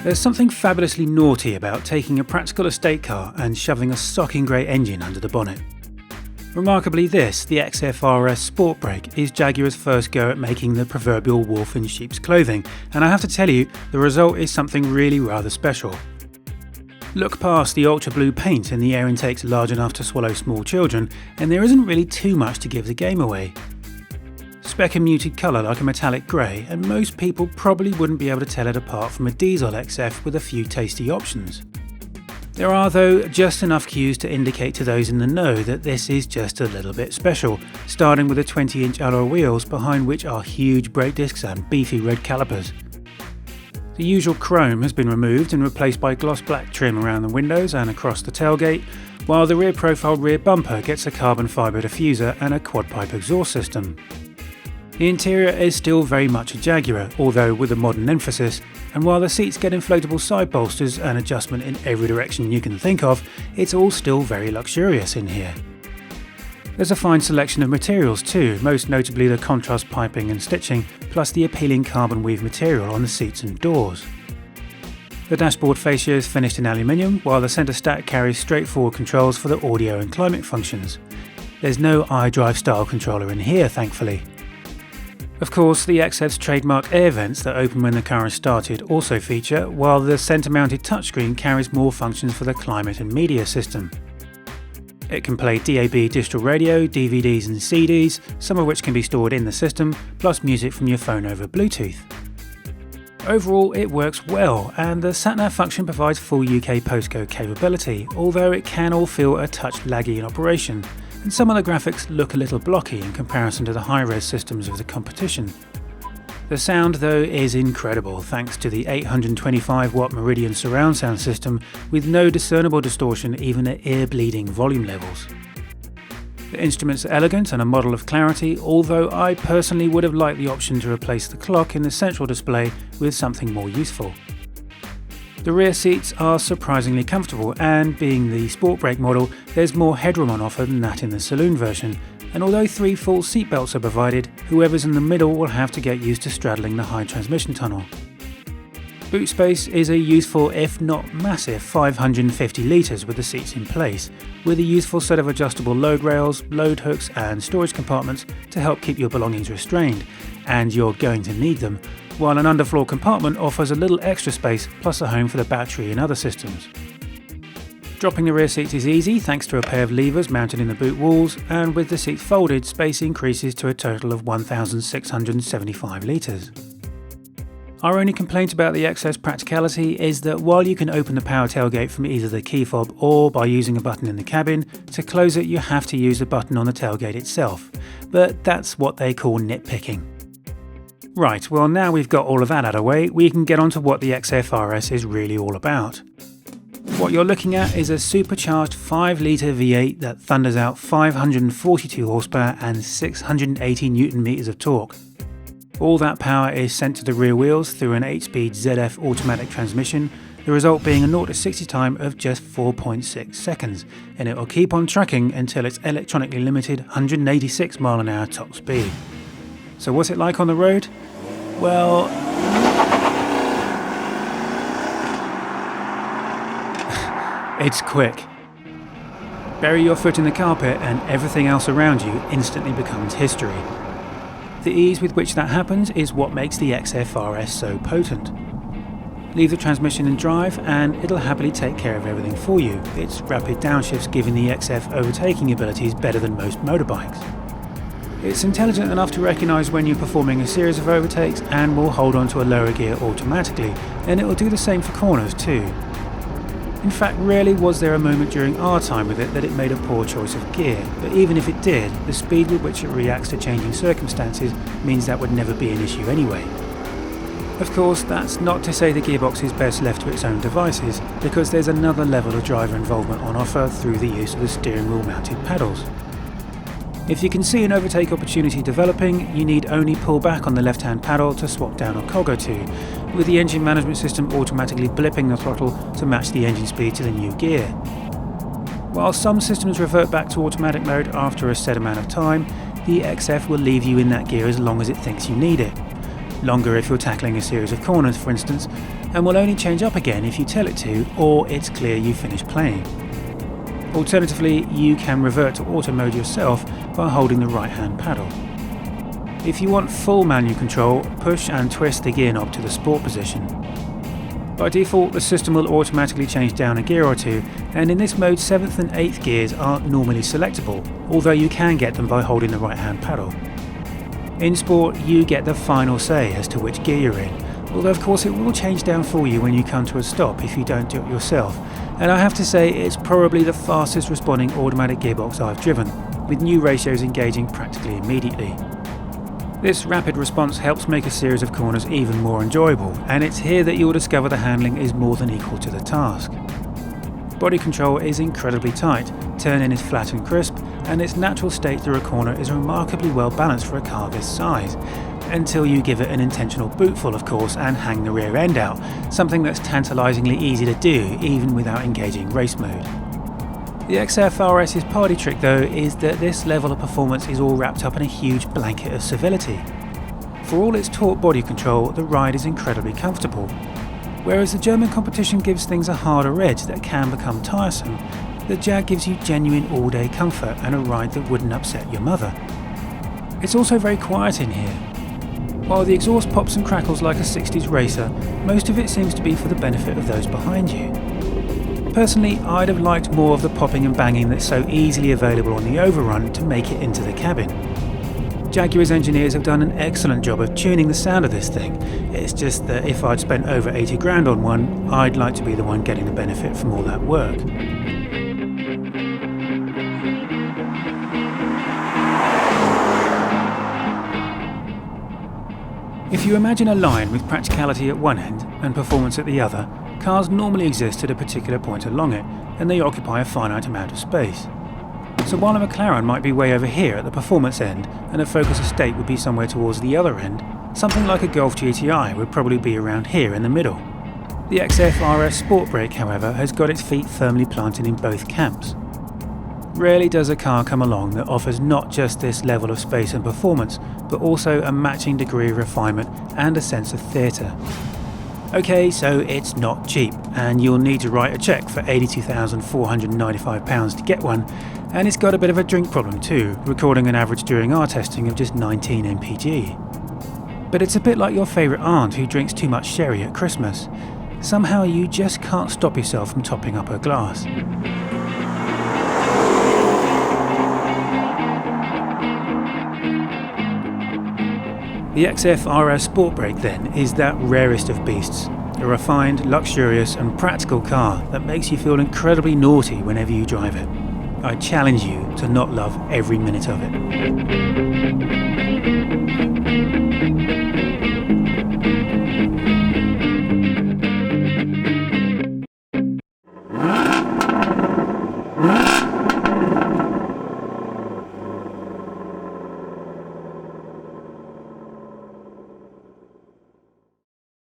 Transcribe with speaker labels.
Speaker 1: There's something fabulously naughty about taking a practical estate car and shoving a socking grey engine under the bonnet. Remarkably the XFR-S Sportbrake is Jaguar's first go at making the proverbial wolf in sheep's clothing, and I have to tell you, the result is something really rather special. Look past the ultra blue paint and the air intake's large enough to swallow small children, and there isn't really too much to give the game away. Spec a muted colour like a metallic grey, and most people probably wouldn't be able to tell it apart from a diesel XF with a few tasty options. There are though just enough cues to indicate to those in the know that this is just a little bit special, starting with the 20-inch alloy wheels behind which are huge brake discs and beefy red calipers. The usual chrome has been removed and replaced by gloss black trim around the windows and across the tailgate, while the rear profile rear bumper gets a carbon fibre diffuser and a quad pipe exhaust system. The interior is still very much a Jaguar, although with a modern emphasis, and while the seats get inflatable side bolsters and adjustment in every direction you can think of, it's all still very luxurious in here. There's a fine selection of materials too, most notably the contrast piping and stitching, plus the appealing carbon weave material on the seats and doors. The dashboard fascia is finished in aluminium, while the centre stack carries straightforward controls for the audio and climate functions. There's no iDrive style controller in here, thankfully. Of course, the XF's trademark air vents that open when the car is started also feature, while the centre-mounted touchscreen carries more functions for the climate and media system. It can play DAB digital radio, DVDs and CDs, some of which can be stored in the system, plus music from your phone over Bluetooth. Overall, it works well, and the SatNav function provides full UK postcode capability, although it can all feel a touch laggy in operation, and some of the graphics look a little blocky in comparison to the high-res systems of the competition. The sound though is incredible thanks to the 825-watt Meridian surround sound system with no discernible distortion even at ear-bleeding volume levels. The instruments are elegant and a model of clarity, although I personally would have liked the option to replace the clock in the central display with something more useful. The rear seats are surprisingly comfortable, and being the Sportbrake model, there's more headroom on offer than that in the saloon version, and although 3 full seatbelts are provided, whoever's in the middle will have to get used to straddling the high transmission tunnel. Boot space is a useful, if not massive, 550 litres with the seats in place, with a useful set of adjustable load rails, load hooks and storage compartments to help keep your belongings restrained, and you're going to need them, while an underfloor compartment offers a little extra space plus a home for the battery and other systems. Dropping the rear seats is easy thanks to a pair of levers mounted in the boot walls, and with the seats folded, space increases to a total of 1,675 litres. Our only complaint about the XF's practicality is that while you can open the power tailgate from either the key fob or by using a button in the cabin, to close it you have to use the button on the tailgate itself, but that's what they call nitpicking. Right, well now we've got all of that out of the way, we can get on to what the XFR-S is really all about. What you're looking at is a supercharged 5-litre V8 that thunders out 542 horsepower and 680 Nm of torque. All that power is sent to the rear wheels through an 8-speed ZF automatic transmission, the result being a 0-60 time of just 4.6 seconds, and it will keep on trucking until its electronically limited 186 mph top speed. So what's it like on the road? Well, it's quick. Bury your foot in the carpet and everything else around you instantly becomes history. The ease with which that happens is what makes the XFR-S so potent. Leave the transmission in drive and it'll happily take care of everything for you, its rapid downshifts giving the XF overtaking abilities better than most motorbikes. It's intelligent enough to recognise when you're performing a series of overtakes and will hold on to a lower gear automatically, and it will do the same for corners too. In fact, rarely was there a moment during our time with it that it made a poor choice of gear, but even if it did, the speed with which it reacts to changing circumstances means that would never be an issue anyway. Of course, that's not to say the gearbox is best left to its own devices, because there's another level of driver involvement on offer through the use of the steering wheel mounted pedals. If you can see an overtake opportunity developing, you need only pull back on the left-hand paddle to swap down a cog or two, with the engine management system automatically blipping the throttle to match the engine speed to the new gear. While some systems revert back to automatic mode after a set amount of time, the XF will leave you in that gear as long as it thinks you need it. Longer if you're tackling a series of corners, for instance, and will only change up again if you tell it to, or it's clear you finished playing. Alternatively, you can revert to auto mode yourself by holding the right hand paddle. If you want full manual control, push and twist the gear knob to the sport position. By default, the system will automatically change down a gear or two, and in this mode 7th and 8th gears aren't normally selectable, although you can get them by holding the right hand paddle. In Sport, you get the final say as to which gear you're in, although of course it will change down for you when you come to a stop if you don't do it yourself, and I have to say it's probably the fastest responding automatic gearbox I've driven, with new ratios engaging practically immediately. This rapid response helps make a series of corners even more enjoyable, and it's here that you'll discover the handling is more than equal to the task. Body control is incredibly tight, turn-in is flat and crisp, and its natural state through a corner is remarkably well balanced for a car this size, until you give it an intentional bootful of course and hang the rear end out, something that's tantalisingly easy to do even without engaging race mode. The XFR-S's party trick though is that this level of performance is all wrapped up in a huge blanket of civility. For all its taut body control, the ride is incredibly comfortable. Whereas the German competition gives things a harder edge that can become tiresome, the Jag gives you genuine all-day comfort and a ride that wouldn't upset your mother. It's also very quiet in here. While the exhaust pops and crackles like a 60s racer, most of it seems to be for the benefit of those behind you. Personally, I'd have liked more of the popping and banging that's so easily available on the overrun to make it into the cabin. Jaguar's engineers have done an excellent job of tuning the sound of this thing. It's just that if I'd spent over 80 grand on one, I'd like to be the one getting the benefit from all that work. If you imagine a line with practicality at one end and performance at the other, cars normally exist at a particular point along it, and they occupy a finite amount of space. So while a McLaren might be way over here at the performance end, and a Focus Estate would be somewhere towards the other end, something like a Golf GTI would probably be around here in the middle. The XFR-S Sportbrake, however, has got its feet firmly planted in both camps. Rarely does a car come along that offers not just this level of space and performance, but also a matching degree of refinement and a sense of theatre. Okay, so it's not cheap, and you'll need to write a cheque for £82,495 to get one, and it's got a bit of a drink problem too, recording an average during our testing of just 19 mpg. But it's a bit like your favourite aunt who drinks too much sherry at Christmas. Somehow you just can't stop yourself from topping up her glass. The XFR-S Sportbrake then is that rarest of beasts, a refined, luxurious and practical car that makes you feel incredibly naughty whenever you drive it. I challenge you to not love every minute of it.